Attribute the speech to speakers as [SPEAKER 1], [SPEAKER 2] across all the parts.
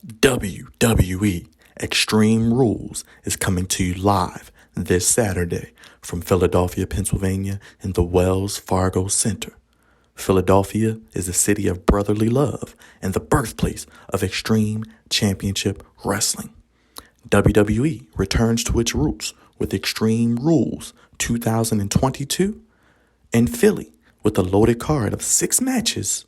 [SPEAKER 1] WWE Extreme Rules is coming to you live this Saturday from Philadelphia, Pennsylvania in the Wells Fargo Center. Philadelphia is the city of brotherly love and the birthplace of Extreme Championship Wrestling. WWE returns to its roots with Extreme Rules 2022 in Philly with a loaded card of 6 matches.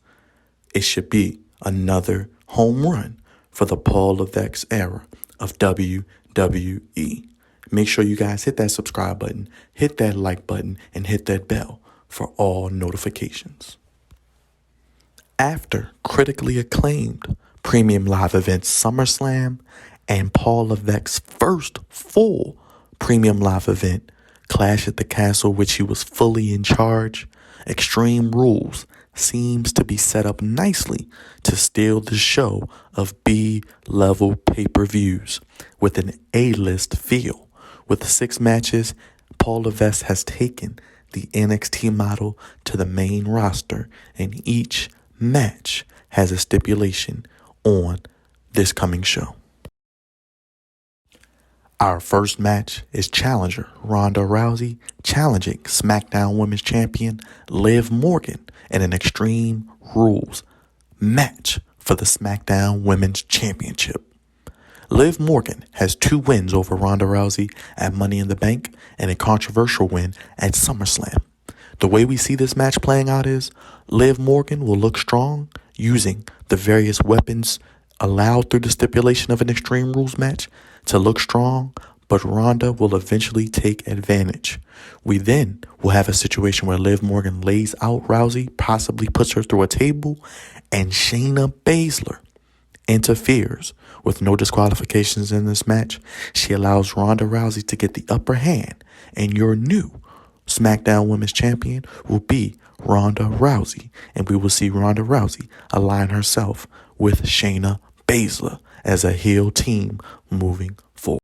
[SPEAKER 1] It should be another home run for the Paul Levesque era of WWE. Make sure you guys hit that subscribe button, hit that like button, and hit that bell for all notifications. After critically acclaimed premium live event SummerSlam and Paul Levesque's first full premium live event, Clash at the Castle, which he was fully in charge, Extreme Rules seems to be set up nicely to steal the show of B-level pay-per-views with an A-list feel. With 6 matches, Paul Levesque has taken the NXT model to the main roster, and each match has a stipulation on this coming show. Our first match is challenger Ronda Rousey challenging SmackDown Women's Champion Liv Morgan in an Extreme Rules match for the SmackDown Women's Championship. Liv Morgan has 2 wins over Ronda Rousey at Money in the Bank and a controversial win at SummerSlam. The way we see this match playing out is Liv Morgan will look strong using the various weapons allowed through the stipulation of an Extreme Rules match to look strong, but Ronda will eventually take advantage. We then will have a situation where Liv Morgan lays out Rousey, possibly puts her through a table, and Shayna Baszler interferes. With no disqualifications in this match, she allows Ronda Rousey to get the upper hand, and your new SmackDown Women's Champion will be Ronda Rousey, and we will see Ronda Rousey align herself with Shayna Baszler as a heel team moving forward.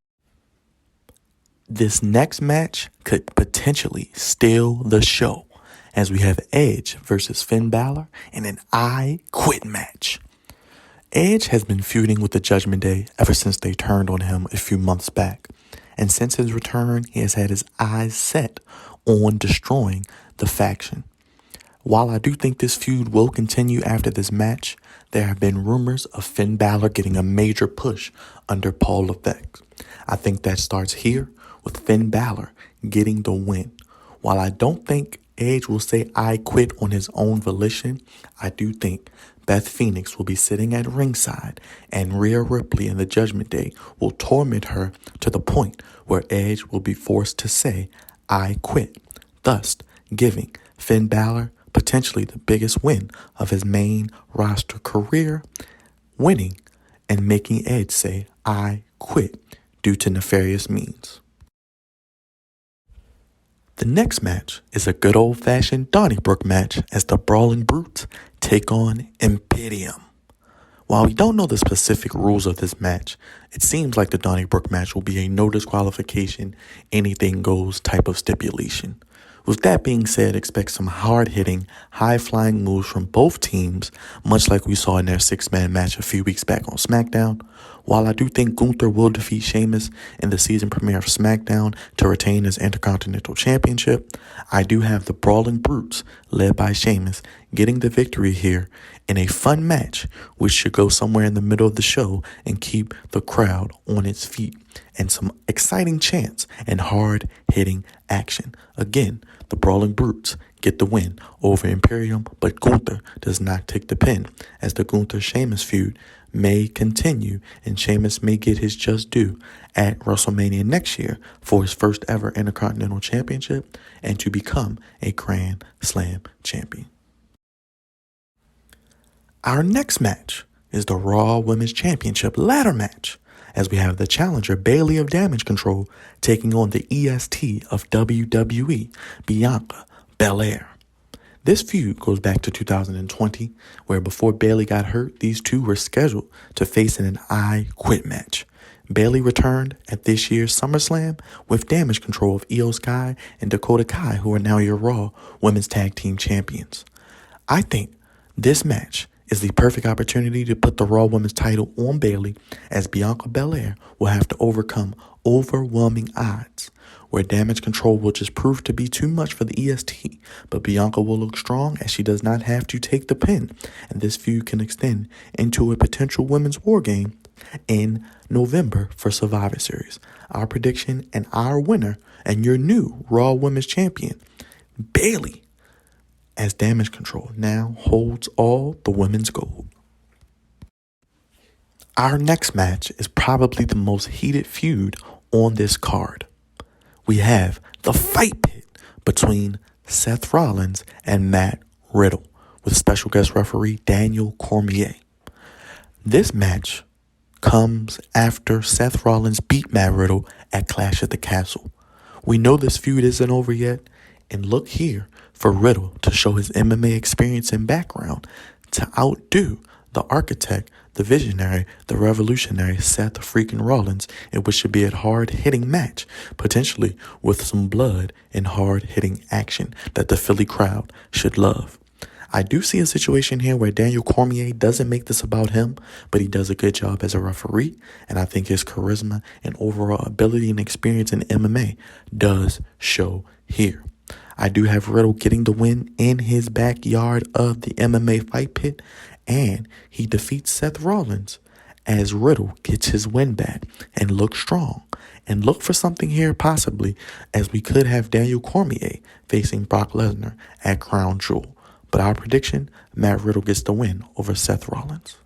[SPEAKER 1] This next match could potentially steal the show, as we have Edge versus Finn Balor in an I Quit match. Edge has been feuding with the Judgment Day ever since they turned on him a few months back, and since his return, he has had his eyes set on destroying the faction. While I do think this feud will continue after this match, there have been rumors of Finn Balor getting a major push under Paul Levesque. I think that starts here with Finn Balor getting the win. While I don't think Edge will say I quit on his own volition, I do think Beth Phoenix will be sitting at ringside and Rhea Ripley and the Judgment Day will torment her to the point where Edge will be forced to say I quit, thus giving Finn Balor potentially the biggest win of his main roster career, winning and making Edge say, I quit, due to nefarious means. The next match is a good old-fashioned Donnybrook match as the Brawling Brutes take on Imperium. While we don't know the specific rules of this match, it seems like the Donnybrook match will be a no disqualification, anything goes type of stipulation. With that being said, expect some hard-hitting, high-flying moves from both teams, much like we saw in their 6-man match a few weeks back on SmackDown. While I do think Gunther will defeat Sheamus in the season premiere of SmackDown to retain his Intercontinental Championship, I do have the Brawling Brutes, led by Sheamus, getting the victory here in a fun match, which should go somewhere in the middle of the show and keep the crowd on its feet, and some exciting chants and hard-hitting action. Again, the Brawling Brutes get the win over Imperium, but Gunther does not take the pin, as the Gunther-Sheamus feud may continue, and Sheamus may get his just due at WrestleMania next year for his first ever Intercontinental Championship and to become a Grand Slam champion. Our next match is the Raw Women's Championship ladder match, as we have the challenger Bayley of Damage Control taking on the EST of WWE, Bianca BelAir. This feud goes back to 2020, where before Bayley got hurt, these two were scheduled to face in an I Quit match. Bayley returned at this year's SummerSlam with Damage Control of Io Sky and Dakota Kai, who are now your Raw Women's Tag Team Champions. I think this match is the perfect opportunity to put the Raw Women's title on Bayley, as Bianca Belair will have to overcome overwhelming odds, where damage control will just prove to be too much for the EST, but Bianca will look strong as she does not have to take the pin, and this feud can extend into a potential women's war game in November for Survivor Series. Our prediction and our winner and your new Raw Women's Champion, Bayley, as damage control, now holds all the women's gold. Our next match is probably the most heated feud on this card. We have the fight pit between Seth Rollins and Matt Riddle, with special guest referee Daniel Cormier. This match comes after Seth Rollins beat Matt Riddle at Clash at the Castle. We know this feud isn't over yet, and look here for Riddle to show his MMA experience and background to outdo the architect, the visionary, the revolutionary Seth freaking Rollins in what should be a hard-hitting match, potentially with some blood and hard-hitting action that the Philly crowd should love. I do see a situation here where Daniel Cormier doesn't make this about him, but he does a good job as a referee, and I think his charisma and overall ability and experience in MMA does show here. I do have Riddle getting the win in his backyard of the MMA fight pit, and he defeats Seth Rollins as Riddle gets his win back and looks strong. And look for something here possibly, as we could have Daniel Cormier facing Brock Lesnar at Crown Jewel. But our prediction, Matt Riddle gets the win over Seth Rollins.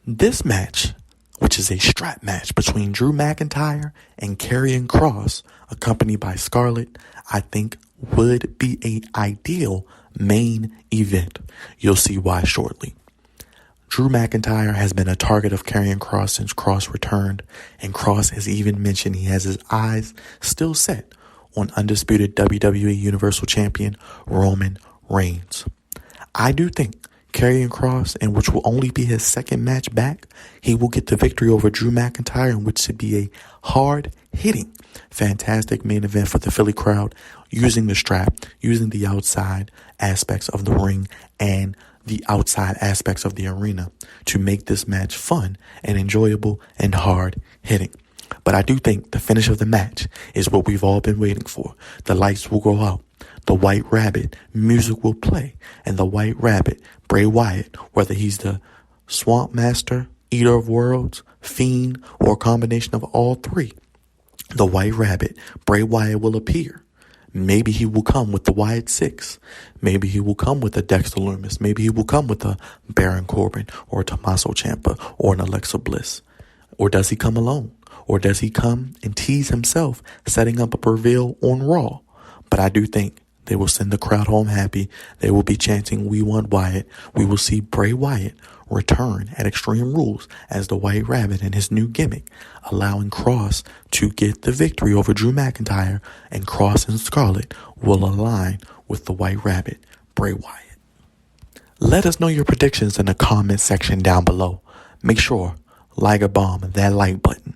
[SPEAKER 1] This match, which is a strap match between Drew McIntyre and Karrion Kross, accompanied by Scarlett, I think would be an ideal main event. You'll see why shortly. Drew McIntyre has been a target of Karrion Kross since Kross returned, and Kross has even mentioned he has his eyes still set on undisputed WWE Universal Champion Roman Reigns. I do think Karrion Kross, in which will only be his second match back, he will get the victory over Drew McIntyre, in which should be a hard-hitting, fantastic main event for the Philly crowd, using the strap, using the outside aspects of the ring and the outside aspects of the arena to make this match fun and enjoyable and hard-hitting. But I do think the finish of the match is what we've all been waiting for. The lights will go out. The White Rabbit music will play, and the White Rabbit, Bray Wyatt, whether he's the Swamp Master, Eater of Worlds, Fiend, or a combination of all three, the White Rabbit, Bray Wyatt, will appear. Maybe he will come with the Wyatt Six. Maybe he will come with a Dexter Lumis. Maybe he will come with a Baron Corbin or a Tommaso Ciampa or an Alexa Bliss. Or does he come alone? Or does he come and tease himself, setting up a reveal on Raw? But I do think they will send the crowd home happy. They will be chanting, "We want Wyatt." We will see Bray Wyatt return at Extreme Rules as the White Rabbit in his new gimmick, allowing Kross to get the victory over Drew McIntyre, and Kross and Scarlett will align with the White Rabbit, Bray Wyatt. Let us know your predictions in the comment section down below. Make sure, like a bomb, that like button,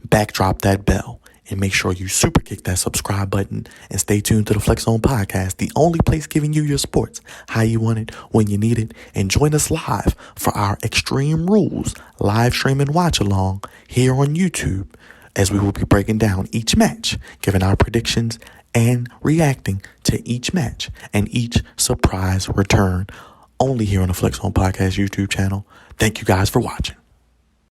[SPEAKER 1] backdrop that bell, and make sure you super kick that subscribe button and stay tuned to the Flex Zone Podcast, the only place giving you your sports how you want it, when you need it. And join us live for our Extreme Rules live stream and watch along here on YouTube, as we will be breaking down each match, giving our predictions and reacting to each match and each surprise return, only here on the Flex Zone Podcast YouTube channel. Thank you guys for watching.